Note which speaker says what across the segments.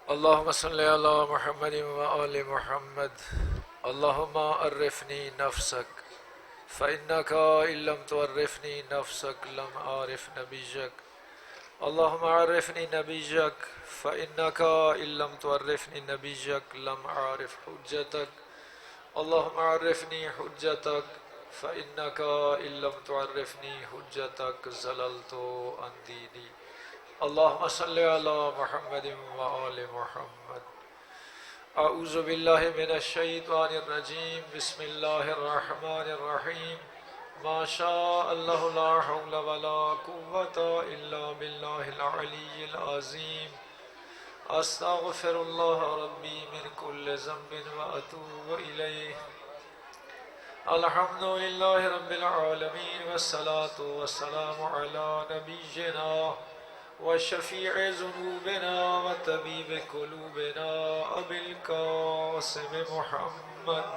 Speaker 1: اللهم صل على محمد وآل محمد. اللهم عرفني نفسك فإنك إن لم تعرفني نفسك لم أعرف نبيك. اللهم عرفني نبيك فإنك إن لم تعرفني نبيك لم أعرف حجتك. اللهم عرفني حجتك فإنك إن لم تعرفني حجتك زللت عن ديني. اللهم صل على محمد وآل محمد. اعوذ باللہ من الشیطان الرجیم. بسم اللہ الرحمن الرحیم. ما شاء اللہ لا حول ولا قوة الا باللہ العلی العظیم. استغفر اللہ ربی من کل ذنب واتوب الیہ. الحمد للہ رب العالمین والصلاة والسلام علی نبینا وشفیع ذنوبنا وطبیب قلوبنا ابی القاسم محمد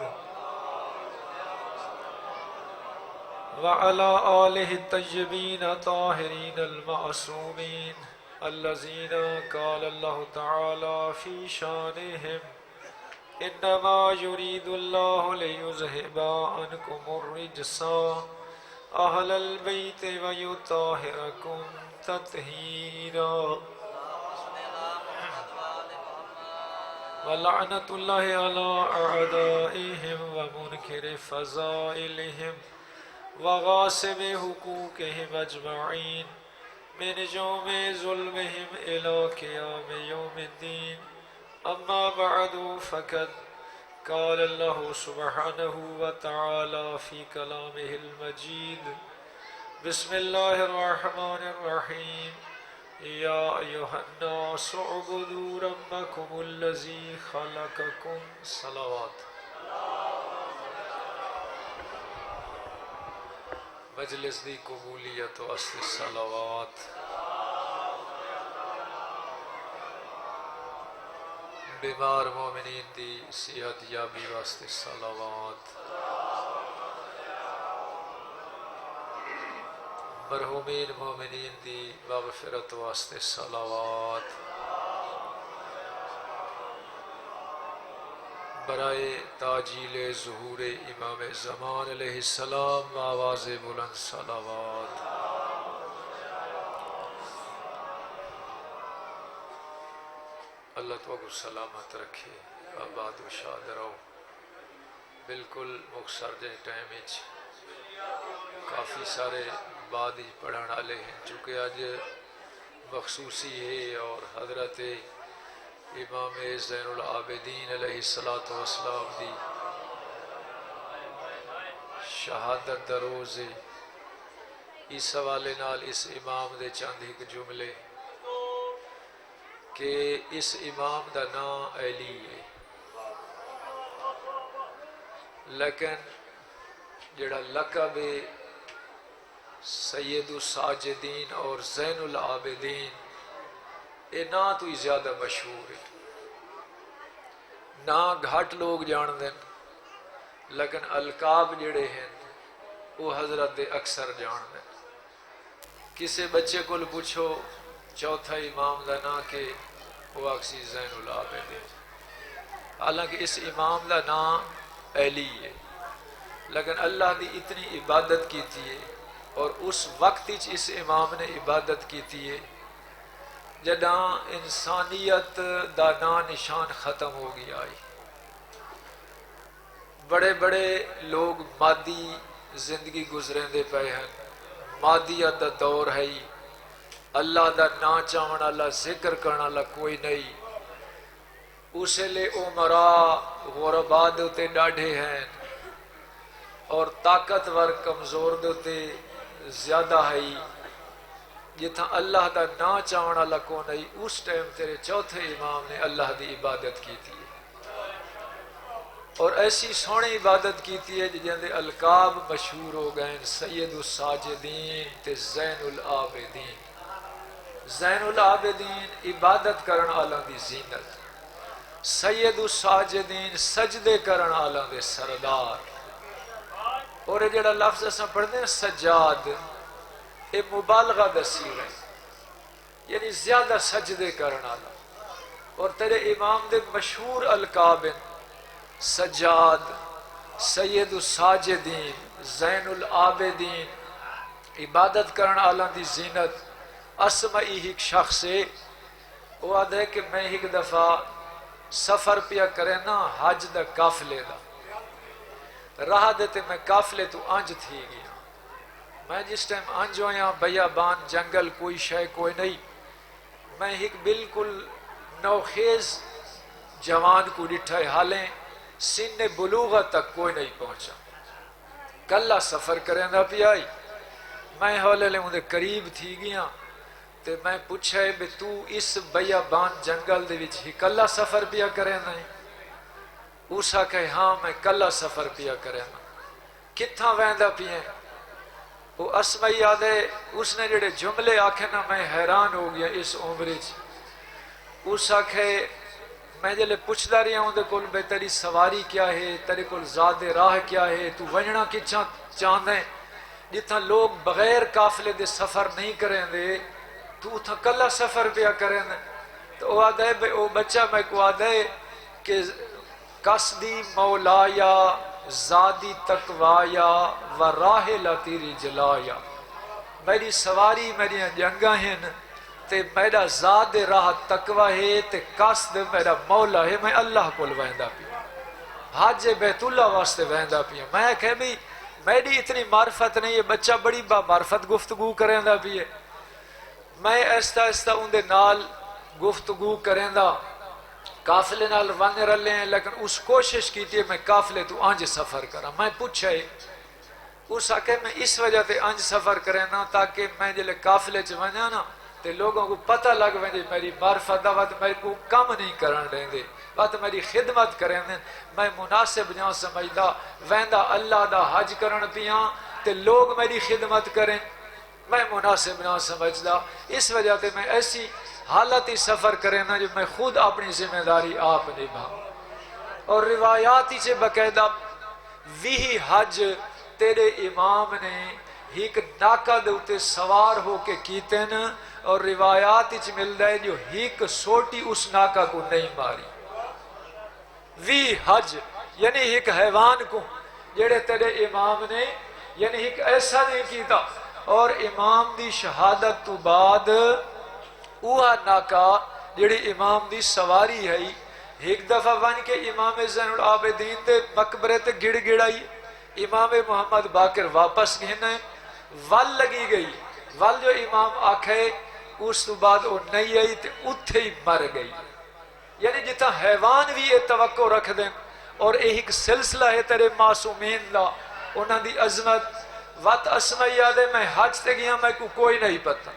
Speaker 1: وعلى آلہ الطیبین الطاہرین المعصومین الذین قال اللہ تعالی فی شانہم انما یرید اللہ لیذہب عنکم الرجس اہل البیت ویطہرکم تطہیرا. ولعنت اللہ علی اعدائہم ومنکر فضائلہم وغاصب حقوقہم اجمعین من یوم ظلمہم الی قیام یوم الدین. اما بعد فقد قال اللہ سبحانہ وتعالی فی کلامہ المجید. بسم اللہ الرحمن الرحیم. یا ایہا الناس اعبدوا ربکم الذی خلقکم. صلوات. مجلس دی قبولیت واسطے صلوات. بیمار مومنین دی صحت یابی واسطے صلوات. مرحومین مومنین دی مغفرت واسطے صلوات. برائے تاجیل ظہور امام زمان علیہ السلام آواز بلند صلوات. اللہ تو کو سلامت رکھے. آباد و شاد رہو. بالکل مختصر جے ٹائم کافی سارے بعد ہی پڑھن والے ہیں چونکہ اج مخصوصی ہے اور حضرت امام زین العابدین علیہ السلام دی شہادت دا روز ہے. اس حوالے نال اس امام دے چند ایک جملے کہ اس امام دا نام علی ہے لیکن جڑا لقب سید الساجدین اور زین العابدین یہ نا تو ہی زیادہ مشہور ہے. نا گھٹ لوگ جان دیں لیکن القاب جڑے ہیں وہ حضرت دے اکثر جان دیں. کسے بچے کو پوچھو چوتھا امام دا نا کہ وہ اکسی زین العابدین. حالانکہ اس امام دا نام علی ہے لیکن اللہ دی اتنی عبادت کی تھی اور اس وقت اس امام نے عبادت کی تھی جداں انسانیت دا نا نشان ختم ہو گیا ہے. بڑے بڑے لوگ مادی زندگی گزریں دے پے ہیں. مادیت دا دور ہے. اللہ دا نا چاہن والا ذکر کرنا والا کوئی نہیں. اسے لے عمراء غرباء دوتے ڈاڑھے ہیں اور طاقتور کمزور دوتے زیادہ ہے. جتھا اللہ دا نا چاہن والا کو نہیں اس ٹائم تیرے چوتھے امام نے اللہ دی عبادت کی تھی اور ایسی سونے عبادت کی تھی جن دے القاب مشہور ہو گئے. سید الساجدین تے زین العابدین. زین العابدین عبادت کرن والا دی زینت. سید الساجدین سجدے کرن والا دے سردار. اور یہ جڑا لفظ اساں پڑھتے ہیں سجاد، یہ مبالغہ دسی ہے، یعنی زیادہ سجدے کرنا والا۔ اور تیرے امام دے مشہور القاب ہیں سجاد، سید الساجدین، زین العابدین، عبادت کرن آلہ دی زینت۔ اسمعی ایک شخص ہے، وہ آدھا ہے کہ میں ایک دفعہ سفر پیا کرے نا حج دا قافلے دا، راہ دیتے میں قافلے تو انج تھی گیا۔ میں جس ٹائم انج ہویا بیابان جنگل کوئی شے کوئی نہیں، میں ایک بالکل نوخیز جوان کو ڈٹھا ہے، حالیں سن بلوغت تک کوئی نہیں پہنچا، کلا سفر کریں دا پی آئی۔ میں ہولے لے مجھے قریب تھی گیا تے میں پوچھا ہے بے تو اس بیابان جنگل دے وچ ہی کلا سفر پیا کریں دا ہے؟ اسا کہے ہاں میں کلا سفر پیا کریں دا۔ کتھاں ویندہ پیئے؟ وہ اسمعی یاد ہے، اس نے جڑے جملے آکھے نا میں حیران ہو گیا اس عمرے چ۔ اس آکھے میں جلے پوچھ دا رہی ہوں دے کل بے تیری سواری کیا ہے، تیرے کل زاد راہ کیا ہے، تو ونجنا کی چاندیں جتنا لوگ بغیر قافلے دے سفر نہیں کریں دے تو اتھا کلا سفر پیا کریں دے۔ تو وہ آدھے بے او بچہ میں کو آدھے کہ قصدی مولایا زادی تقوایا و راحلتی رجلایا، میری سواری میری جنگاں ہیں تے میرا ذات راہ تقوی ہے تے قصد میرا مولا ہے، میں اللہ کو ویندا پیا، حج بیت اللہ واسطے ویندا پیا۔ میں کہے بھی میری اتنی معرفت نہیں ہے، بچہ بڑی با معرفت گفتگو کریں دا بھی ہے۔ میں ایستا ایستا ان دے نال گفتگو کریں دا، قافلے نال ون رلے ہیں، لیکن اس کوشش کی تھی میں قافلے تو انج سفر کرا۔ میں پوچھا ہے اس آکے میں اس وجہ تے انج سفر کریں نا تاکہ میں جلے قافلے چ ونجا نا تے لوگوں کو پتہ لگ وجے میری معرفت دا وقت میرے کو کم نہیں کرن دیں دے، وقت میری خدمت کریں دیں، میں مناسب جہاں سمجھدا ویندا اللہ دا حج کرن پیاں تے لوگ میری خدمت کریں، میں مناسب جہاں سمجھدا۔ اس وجہ تے میں ایسی حالت ہی سفر کریں نا جو میں خود اپنی ذمہ داری آپ نبھا۔ اور روایات ہی سے باقاعدہ وہی حج تیرے امام نے ایک ناکہ دے اتے سوار ہو کے کیتے نا، اور روایات ہی ملتا ہے جو ایک سوٹی اس ناکہ کو نہیں ماری۔ وی حج یعنی ایک حیوان کو جڑے تیرے امام نے یعنی ایک ایسا نہیں کیتا، اور امام دی شہادت تو بعد اوہ ناکہ جڑی امام دی سواری ہے ایک دفعہ ون کے امام زین العابدین دے مقبرے تے گڑ گڑائی، امام محمد باقر واپس گھنے ول لگی گئی، ول جو امام آکھے اس تو بعد وہ نہیں آئی تے اتھے ہی مر گئی۔ یعنی جتا حیوان بھی یہ توقع رکھ دیں، اور ایک سلسلہ ہے تیرے معصومین دا انہاں دی عظمت۔ وقت اسمعی یاد ہے میں حج تے گیا میں کو کوئی نہیں پتہ،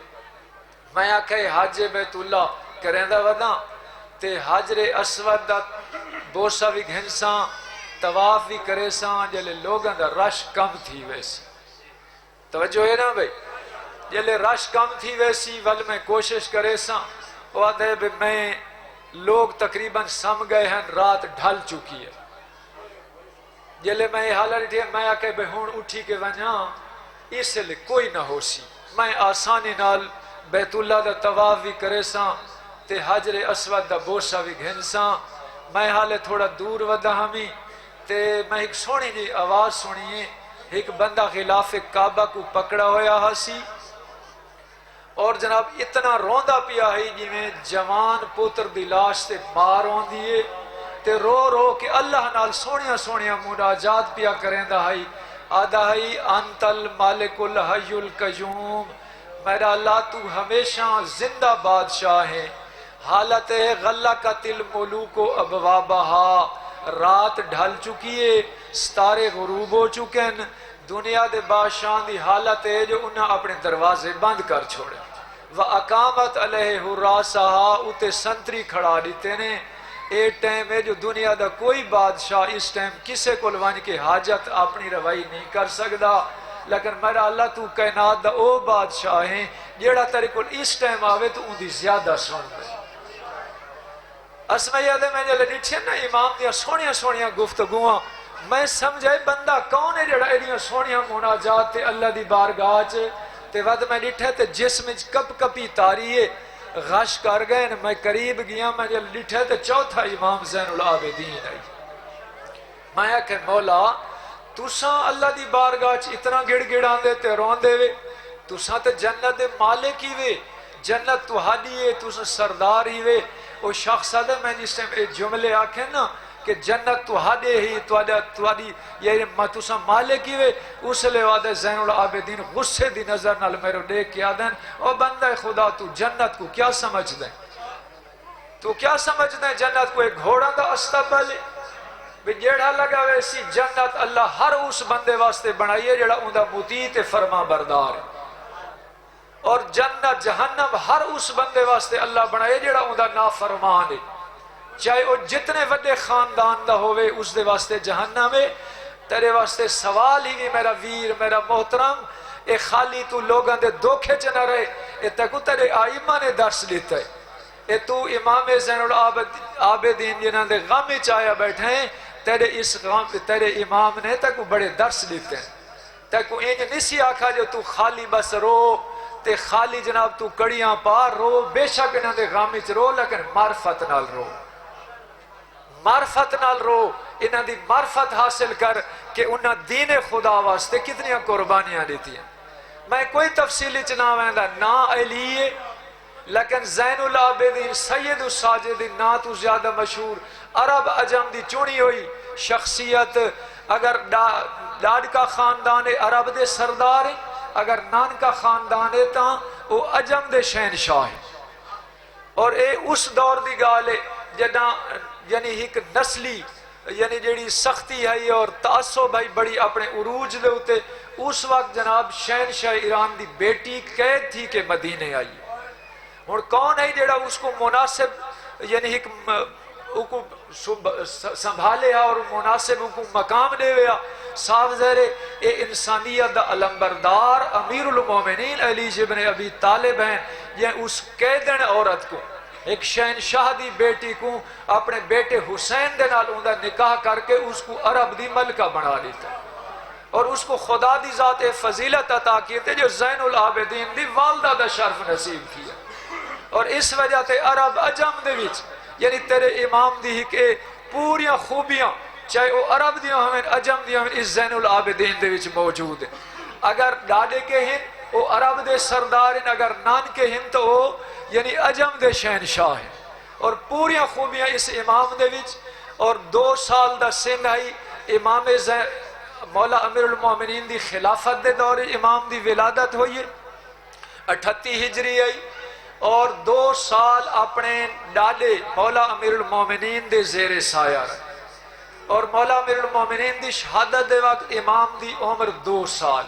Speaker 1: میں آکھے حج بیت اللہ کریں دا ودا تے حجر اسود دا بوسا بھی گھنساں طواف بھی کرے ساں، جلے لوگاں دا رش کم تھی ویسی، توجہ ہے نا بھئی، جلے رش کم تھی ویسی ول میں کوشش کرے ساں، وہ آدھے بے میں لوگ تقریباً سم گئے ہیں، رات ڈھل چکی ہے، جلے میں حالہ رہی میں آکے بے ہون اٹھی کے ونجا اس لئے کوئی نہ ہو سی، میں آسانی نال بیت اللہ دا طواف بھی کرے ساں تے حجر اسود دا بوسا بھی گھن ساں۔ میں حالے تھوڑا دور ودا ہمیں تے میں ایک سونی جی آواز سنیے، ایک بندہ خلاف کعبہ کو پکڑا ہویا ہاسی، اور جناب اتنا روندہ پیا ہے جی میں جوان پوتر دی لاش تے مار روندیے تے رو رو کہ اللہ نال سونیا سونیا مناجات پیا کریں دا ہے، آدھا ہے انت المالک الحی القیوم، میرا اللہ تو ہمیشہ زندہ بادشاہ ہے، حالت ہے غلہ کا تل ملوک و ابوابہا، رات ڈھل چکی ہے، ستارے غروب ہو چکے ہیں، دنیا دے بادشاہ دی حالت ہے جو انہاں اپنے دروازے بند کر چھوڑے، وَأَقَامَتْ عَلَيْهِ حُرَاسَهَا اُتے سنتری کھڑا دیتے نے۔ اے ٹائم ہے جو دنیا دا کوئی بادشاہ اس ٹائم کسے کو لوان کے حاجت اپنی روائی نہیں کر سکدا، لیکن میرا اللہ تو کائنات دا او بادشاہ ہیں جیڑا تیرے کو اس ٹائم آوے تو ان دی زیادہ سن دے۔ اسمعی آدھے میں جلے نیچے نا امام دیا سونیا سونیا گفتگواں، میں سمجھے بندہ کون ہے جڑا ایڈیاں سونیاں مناجات تے اللہ دی بارگاہ چ تے ود میں ڈٹھے تے جسم وچ کپ کپی تاریے غش کر گئے. میں قریب گیا, میں جب ڈٹھے تے چوتھا امام زین العابدین آئی. میں کہ مولا تساں اللہ دی بارگاہ چ اتنا گڑ گڑاں دے تے رون دے وے, تساں تے جنت دے مالک ہی وے, جنت تہاڈی ہے, تساں سردار ہی وے. او شخص آدھے میں جس ٹائم اے جملے آکھیں نا کہ جنت تہاڈے ہی تہاڈی یہ تساں مالک ہی وے, اس لئے آدھے زین العابدین غصے دی نظر نال میرے دیکھ کے آدھیں او بندہ خدا تو جنت کو کیا سمجھ دیں, تو کیا سمجھ دیں جنت کو ایک گھوڑا دا استقبال ہے بھی جیڑا لگا ویسی جنت اللہ ہر اس بندے واسطے بنائیے جیڑا اندہ مطیع تے فرما بردار ہے, اور جنت جہنم ہر اس بندے واسطے اللہ بنائے جیڑا اندہ نافرمان ہے, چاہے وہ جتنے وڈے خاندان دا ہوئے اس دے واسطے جہنم ہے. تیرے واسطے سوال ہی بھی میرا ویر میرا محترم, اے خالی تو لوگاں دے دھوکھے چ نہ رہے, اے تکو تیرے آئمہ نے درس لیتا ہے, اے تو امام زین العابدین جنہاں دے غم چایا بیٹھے ہیں, تیرے اس غم تیرے امام نے تکو بڑے درس لیتے ہیں. تکو انج نسی آکھا جو تو خالی بس رو تے خالی جناب تو کڑیاں پار رو, بے شک انہاں دے غم چ رو لیکن معرفت نال رو, معرفت نال رو, انہاں دی معرفت حاصل کر کہ انہاں دین خدا واسطے کتنیاں قربانیاں دیتی ہیں. میں کوئی تفصیلی چنا ویندہ نا علیہ لیکن زین العابدین سید الساجدین نا تو زیادہ مشہور عرب عجم دی چونی ہوئی شخصیت. اگر ڈاڈ کا خاندان عرب دے سردار ہیں, اگر نان کا خاندان ہے تاں وہ عجم دے شہنشاہ ہیں. اور اے اس دور دی گالے جداں یعنی ایک نسلی یعنی جیڑی سختی ہے اور تعصب ہے بڑی اپنے عروج دے ہوتے, اس وقت جناب شہنشاہ ایران دی بیٹی قید تھی کہ مدینے آئی. اور کون ہے جیڑا اس کو مناسب یعنی ایک سنبھالے اور مناسب کو مقام دے ویا, صاف ظاہر اے انسانیت دا علمبردار امیر المومنین علی ابن ابی طالب ہیں. یہ اس قیدن عورت کو ایک شہنشاہ دی بیٹی کو اپنے بیٹے حسین دے نال اندہ نکاح کر کے اس کو عرب دی ملکہ بنا لیتا, اور اس کو خدا دی ذات فضیلت عطا کیتے جو زین العابدین دی والدہ دا شرف نصیب کیا. اور اس وجہ تے عرب عجم دے وچ یعنی تیرے امام دی کہ پوریاں خوبیاں چاہے وہ عرب دیاں ہمیں عجم دیاں ہمیں اس زین العابدین دے وچ موجود ہیں. اگر ڈاڈے کے ہیں وہ عرب دے سردار ہیں, اگر نان کے ہیں تو وہ یعنی عجم دے شہنشاہ ہیں, اور پوریاں خوبیاں اس امام دے وچ. اور 2 سال دا سن آئی امام مولا امیر المومنین دی خلافت دے دور امام دی ولادت ہوئی 38 ہجری آئی, اور 2 سال اپنے ڈاڈے مولا امیر المومنین دے زیر سایہ رہے. اور مولا امیر المومنین دی شہادت دے وقت امام دی عمر 2 سال,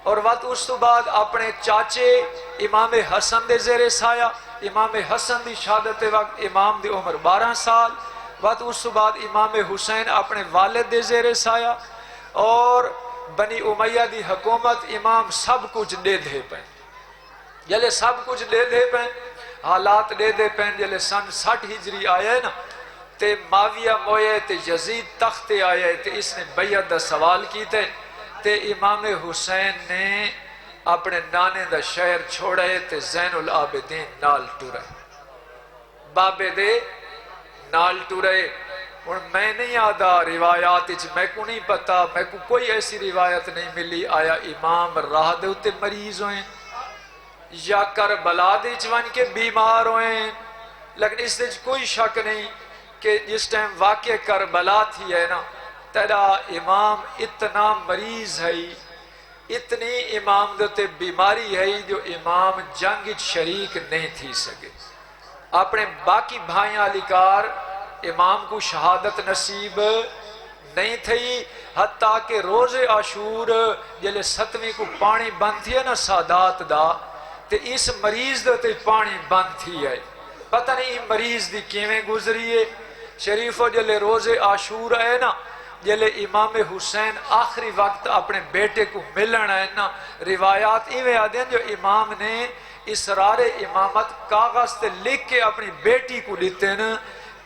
Speaker 1: اور وقت اس تو بعد اپنے چاچے امام حسن دے زیر سایہ, امام حسن دی شہادت دے وقت امام دی عمر 12 سال, وقت اس تو بعد امام حسین اپنے والد دے زیر سایہ, اور بنی امیہ دی حکومت امام سب کچھ دے دے پیں, جلے سب کچھ دے دے پیں, حالات دے دے پیں. جلے سن 60 ہجری آئے نا تے معاویہ موئے تے یزید تختے آئے تے اس نے بیعت دا سوال کیتے, تے امام حسین نے اپنے نانے دا شہر چھوڑے تے زین العابدین نال ٹورے, بابے دے نال ٹورے. اور میں نہیں آدھا روایات میں کو نہیں پتا, میں کو کوئی ایسی روایت نہیں ملی آیا امام راہ دے اتے مریض ہوئیں یا کربلا دے جوان کے بیمار ہوئیں. لیکن اس دے کوئی شک نہیں کہ جس ٹائم واقع کربلا تھی ہے نا, تیرا امام اتنا مریض ہے, اتنی امام دوتے بیماری ہے جو امام جنگ شریک نہیں تھی سکے. اپنے باقی بھائیاں علی کار امام کو شہادت نصیب نہیں تھی, حتیٰ کہ روز عاشور جلے 7ویں کو پانی بند تھی ہے نا سادات دا, تے اس مریض دوتے پانی بند تھی ہے. پتہ نہیں مریض دی کیویں گزری ہے. شریفو جلے روز عاشور ہے نا, جلے امام حسین آخری وقت اپنے بیٹے کو ملن ہے نا, روایات ایویں آدھیں جو امام نے اسرار امامت کاغذ تے لکھ کے اپنی بیٹی کو دیتے نا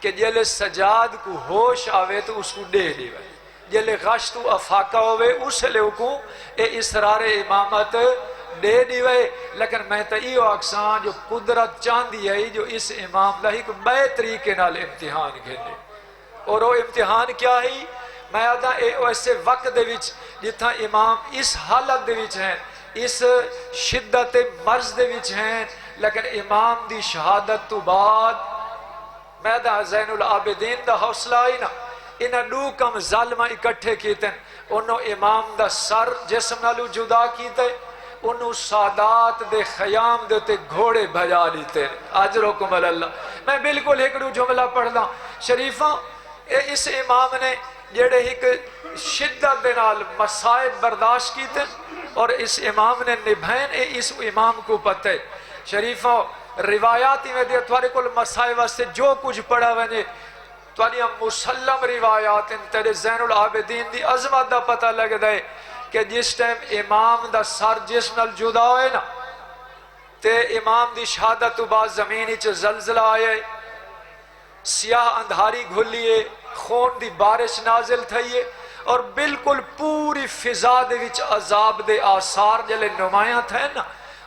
Speaker 1: کہ جلے سجاد کو ہوش آوے تو اس کو دے دیوے, جلے غشتو افاقہ ہوئے اس لئے کو اے اسرار امامت دے دیوے لیکن میں تا ایو اکسان جو قدرت چاندی ہے جو اس امام لہی کو بے طریقے نال امتحان گھنے اور وہ امتحان کیا ہی میں آدھا ایسے وقت دے وچ جتھا امام اس حالت دے وچ ہیں اس شدت مرض دے وچ ہیں لیکن امام دی شہادت تو بعد میں دا زین العابدین دا حوصلہ آئی نا انہاں دو کم ظالمہ اکٹھے کیتے ہیں انہوں امام دا سر جسم نالو جدا کیتے انہوں سادات دے خیام دیتے گھوڑے بھجا لیتے اجرکم اللہ میں بالکل ایک دو جملہ پڑھ دا شریفہ اس امام نے جڑے ایک شدت دے نال مصائب برداشت کیتے اور اس امام نے نبھین اس امام کو پتہ شریفہ روایاتی میں دے توارے کل مصائب واسطے جو کچھ پڑھا ونے تواری مسلم روایات ان تیرے زین العابدین دی عظمت دا پتہ لگ دے کہ جس ٹائم امام دا سر جسم نال جدا ہوئے نا تے امام دی شہادت تو بعد زمینی چے زلزلہ آئے سیاہ اندھاری گھلیے خون دی بارش نازل تھئیے اور بالکل پوری فضا دے وچ عذاب دے آثار جلے نمایاں تھے نا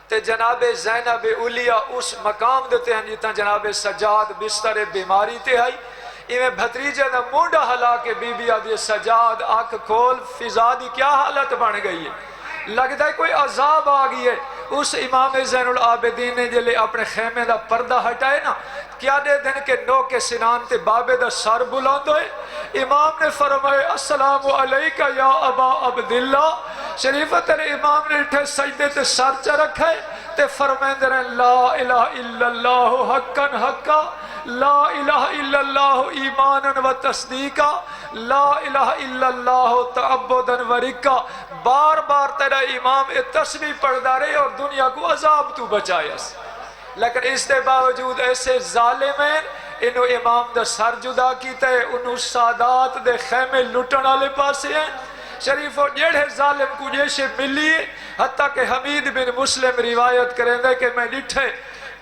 Speaker 1: تے جناب زینب اولیاء اس مقام دیتے ہیں جتنا جناب سجاد بستر بیماری تے آئی ایویں بھتریجے دا مونڈا ہلا کے بی بی آدھی سجاد آنکھ کھول فضا دی کیا حالت بن گئی ہے لگتا ہے کوئی عذاب آگئی ہے اس امام زین العابدین نے جلے اپنے خیمے دا پردہ ہٹائے نا کیا دے دن کے نو کے سنان تے بابے دا سر بلاند ہوئے امام نے فرمائے السلام علیکہ یا ابا عبداللہ شریفہ تیرے امام نے اٹھے سجدے تے سر چا رکھے تے فرمائے در لا الہ الا اللہ حقا حقا لا الہ الا اللہ ایمانا و تصدیقا لا الہ الا اللہ تعبدا و رکا بار بار تیرا امام تسبیح پڑھدا رہے اور دنیا کو عذاب تو بچائے لیکن اس دے باوجود ایسے ظالم ہیں انہوں امام دا سر جدا کیتا ہے انہوں سادات دے خیمے لٹن والے پاسے ہیں شریف اور جیڑے ظالم کو جیسے ملی حتیٰ کہ حمید بن مسلم روایت کریں دے کہ میں ڈٹھے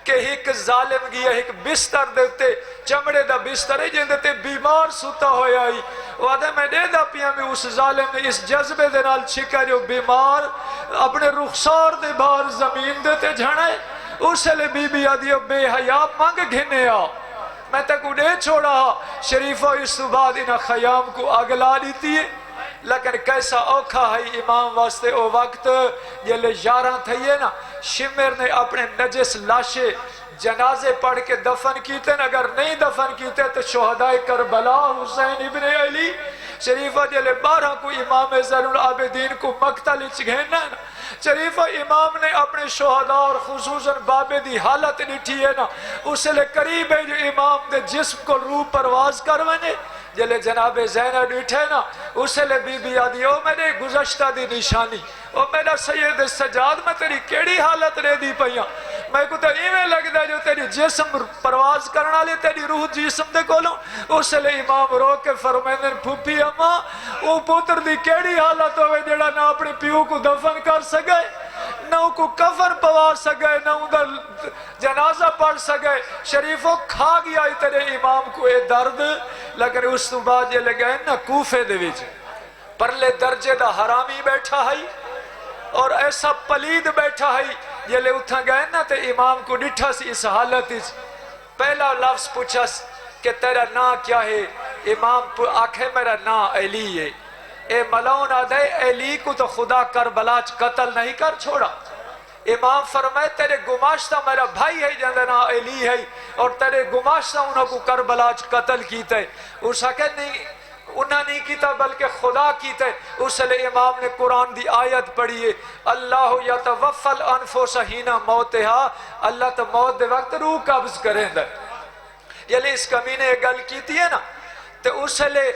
Speaker 1: کہ ایک ظالم گیا ایک بستر دیتے چمڑے دا بستر ہے جن دیتے بیمار سوتا ہویا ہی وعدہ میں دے دا پیا میں اس ظالم نے اس جذبے دے نال چھکا جو بیمار اپنے رخسار دے بار زمین دیتے جھڑے اسے لے بی بی آدھیو بے حیاء مانگ گھنے آ میں تک انہیں چھوڑا شریفہ اس بعد انہا خیام کو اگلا لیتی ہے لیکن کیسا اوکھا ہے امام واسطے او وقت یہ لے یاراں تھئیے نا شمر نے اپنے نجس لاشے جنازے پڑھ کے دفن کیتے اگر نہیں دفن کیتے تو شہدائے کربلا حسین ابن علی شریفہ جلے 12 کو امام زین العابدین کو مقتل گھینا شریفہ امام نے اپنے شہداء اور خصوصاً بابے دی حالت نٹھی ہے نا اسے لے قریب ہے جو امام دے جسم کو روح پرواز کرونے جلے جناب زینب اٹھے نا اسے لے بی بی آدھی او میرے گزشتہ دی نشانی او میرا سید سجاد میں تیری کیڑی حالت رہ دی پہیاں میں کو تو ایویں لگ دا جو تیری جسم پرواز کرنا لے تیری روح جسم دے کولوں اسے لے امام رو کے فرمائنے پھوپی اما او پوتر دی کیڑی حالت ہوئے جڑا نہ اپنے پیو کو دفن کر سکے نہ کو کفن پوا سکے نہ اندر جنازہ پڑھ سکے شریفوں کھا گیا تیرے امام کو اے درد لیکن اس تو بعد یہ لگے نا کوفے دے وچ پرلے درجے دا حرامی بیٹھا ہے اور ایسا پلید بیٹھا ہے یہ لے اتھا گئے نا تے امام کو ڈٹھا سی اس حالت پہلا لفظ پوچھا کہ تیرا نا کیا ہے امام آنکھیں میرا نا علی ہے اے ملون آدھے علی کو تو خدا کربلاچ قتل نہیں کر چھوڑا امام فرمائے تیرے گماشتہ میرا بھائی ہے جندنا علی ہے اور تیرے گماشتہ انہوں کو کربلاچ قتل کیتا ہے اسا کہ نہیں انہوں نہیں کیتا بلکہ خدا کیتا ہے اس لئے امام نے قرآن دی آیت پڑھی ہے اللہ یتوفی الانفس حین موتہا اللہ تو موت دے وقت روح قبض کریں دے یعنی اس کمینے گل کیتی ہے نا تو اس لئے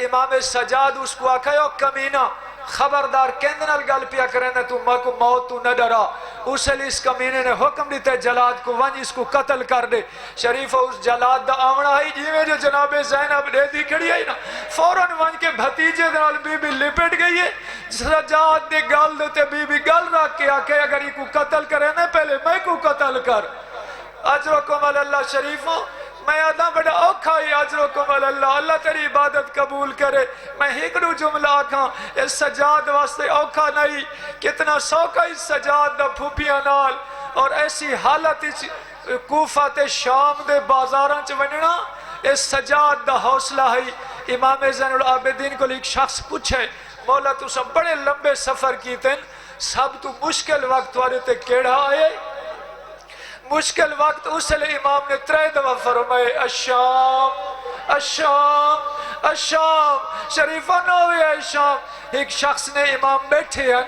Speaker 1: امام سجاد اس کو آکھا ہے او کمینہ خبردار کہندنال گل پیا کریں تو ماں کو موت تو نہ ڈرا اس لئے اس کمینے نے حکم دیتا ہے جلاد کو ونج اس کو قتل کر دے شریف اس جلاد دا آمنہ ہے جیویں جو جناب زینب دے دی کھڑی ہے نا فوراً ونج کے بھتیجے دنال بی بی لپٹ گئی ہے سجاد دے گل دیتے بی بی گل رکھ کے آکے اگر یہ کو قتل کرے نا پہلے میں کو قتل کر اجرکم اللہ شریفوں میں آدھا بڑا اوکھا ہی اجرکم اللہ، اللہ تیری عبادت قبول کرے۔ میں ہکڑو جملہ آکھاں، اس سجاد واسطے اوکھا نہیں، کتنا سوکھا اس سجاد دا پھوپیاں نال، اور ایسی حالت کوفہ تے شام دے بازاراں چ وننا، اس سجاد دا حوصلہ ہے۔ امام زین العابدین کو ایک شخص پوچھے، مولا تو سب بڑے لمبے سفر کیتے ہیں، سب تو مشکل وقت والے تے کیڑا آئے؟ مشکل وقت اس لئے امام نے 3 دفعہ فرمائے الشام الشام الشام، شریفہ نوے ہے شام۔ ایک شخص نے امام بیٹھے ہیں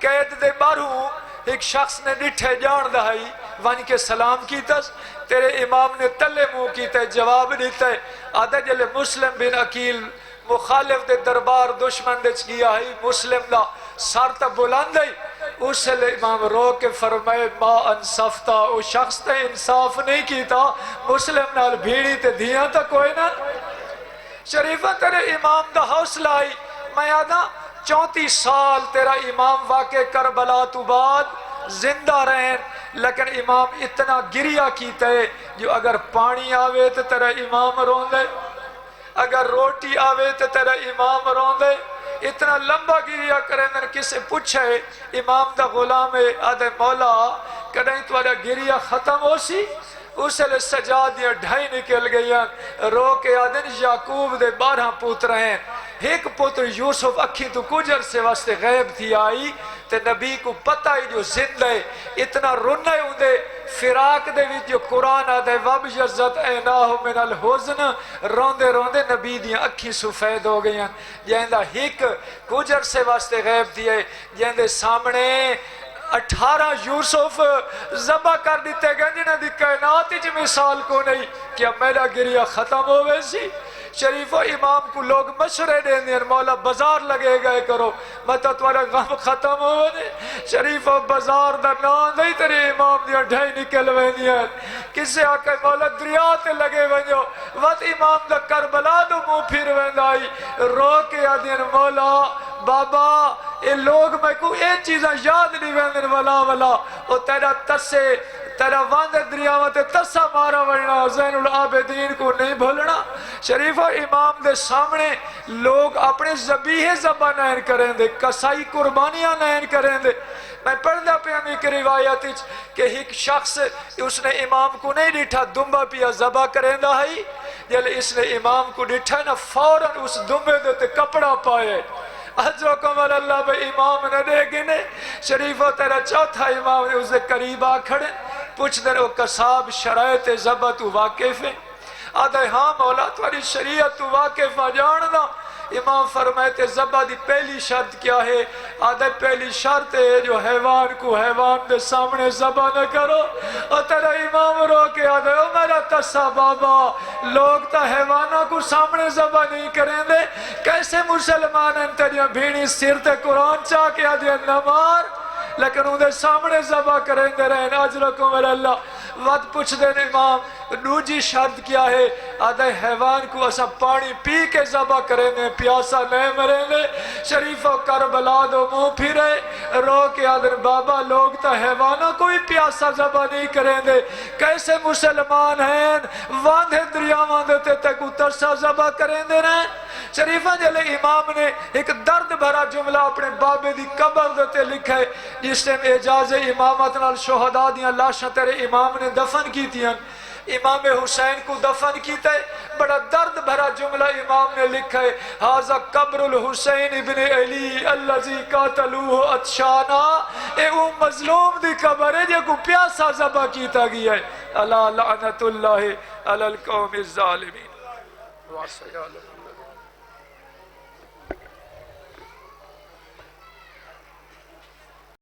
Speaker 1: قید دے باروں، ایک شخص نے ڈٹھے جان دہائی وان کے سلام کیتا، تیرے امام نے تلے منہ کیتا، جواب دیتا ہے آدھا جلے مسلم بن عقیل مخالف دے دربار دشمن دے گیا ہے، مسلم دا سار تا بلند ہے، اس لئے امام رو کے فرمائے ما انصفتا، او شخص تے انصاف نہیں کیتا، مسلم نال بھیڑی تے دھیاں تا کوئی نہ۔ شریفہ تیرے امام دا حوصلہ آئی، میں آدھا 34 سال تیرا امام واقع کربلا تو بعد زندہ رہیں، لیکن امام اتنا گریہ کیتا ہے جو اگر پانی آوے تو تیرا امام رون دے، اگر روٹی آوے تو تیرا امام رون دے، اتنا لمبا گریہ کریں۔ میں کسے پوچھے امام دا غلام ہے، آدھے مولا کدیں تمہارا گریہ ختم ہو سی؟ اس لئے سجادیاں ڈھائی نکل گئیاں، رو کے آدھن یعقوب دے 12 پوتر ہیں، ایک پوتر یوسف اکھی تو کچھ عرصے واسطے غیب تھی آئی، تے نبی کو پتہ ہی جو زندہ ہے، اتنا رونا ہے اندے فراق دے وچ جو قرآن آدھے وَبْيَضَّتْ عَيْنَاهُ مِنَ الْحُزْنِ، روندے روندے نبی دیاں اکھی سفید ہو گئیاں، جہندہ ایک کچھ عرصے واسطے غیب تھی ہے، جہندے سامنے 18 یوسف ذبح کر دیتے گئے، جنہیں دی کائنات ہی مثال کو نہیں، کیا میرا گریہ ختم ہو ویسی؟ شریف و امام کو لوگ مشورے دیں دیں، مولا بازار لگے گئے کرو، مطلب تمہارا غم ختم ہو دے۔ شریف و بازار دا نام دے تیرے امام دیا ڈھائی نکل وے دیا، کسے آکے مولا دریا تے لگے ونجو، وقت امام دا کربلا دو منہ پھر ویندائی، رو کے آدین مولا بابا اے لوگ میں کو اے چیزاں یاد نہیں ویندن ولا ولا، او تیرا تسے تیرا واندے دریاوہ تے تسا مارا ورنا، زین العابدین کو نہیں بھولنا۔ شریف و امام دے سامنے لوگ اپنے ذبیح ذبح نین کریں دے، کسائی قربانیاں نین کریں دے۔ میں پڑھنا پہ ہمیں کی روایت کہ ایک شخص اس نے امام کو نہیں ڈٹھا، دمبا پیا ذبح کریں دا ہے، جل اس نے امام کو ڈٹھا نا فوراً اس دمبے دے کپڑا پائے، اجرکم اللہ بے امام نہ دے گنے۔ شریف و تیرا چوتھا امام نے اسے قریب آ کھڑے، پوچھ دے وہ قصاب شرائط ذبح تو واقف ہے؟ آدھے ہاں مولا تمہاری شریعت تو واقف آ جاننا۔ امام فرمائے ذبح دی پہلی شرط کیا ہے؟ آدھے پہلی شرط ہے جو حیوان کو حیوان دے سامنے ذبح نہ کرو۔ اور تیرا امام رو کے آدھے او میرا تسا بابا، لوگ تا حیوانوں کو سامنے ذبح نہیں کریں دے، کیسے مسلمان ہیں تیریاں بھیڑی سر تے قرآن چاہ کے آدھے نمار، لیکن انہیں سامنے ذبح کریں دے رہے ہیں۔ اجرکم اللہ وقت پوچھ دے امام دوجی شرط کیا ہے؟ آدھے حیوان کو اسا پانی پی کے ذبح کریں دے، پیاسا نہیں مریں دے۔ شریف و کربلا دو منہ پھرے، رو کے آدھے بابا لوگ تا حیوانوں کوئی پیاسا ذبح نہیں کریں دے، کیسے مسلمان ہیں واندھے دریاوان دیتے تک اترسا ذبح کریں دے رہے ہیں۔ شریفہ جلے امام نے ایک درد بھرا جملہ اپنے بابے دی قبر دیتے لکھے، جس نے اعجاز امامت نال شہداء دیاں لاشاں تیرے امام نے دفن کی تھیں، امام حسین کو دفن کیتے، بڑا درد بھرا جملہ امام نے لکھا ہے، ھذا قبر الحسین ابن علی الذی قاتلوہ عطشانا، اے او مظلوم دی قبر ہے جو کو پیاسا ذبح کیتا گیا ہے۔ اللہ لعنت اللہ علی القوم الظالمین۔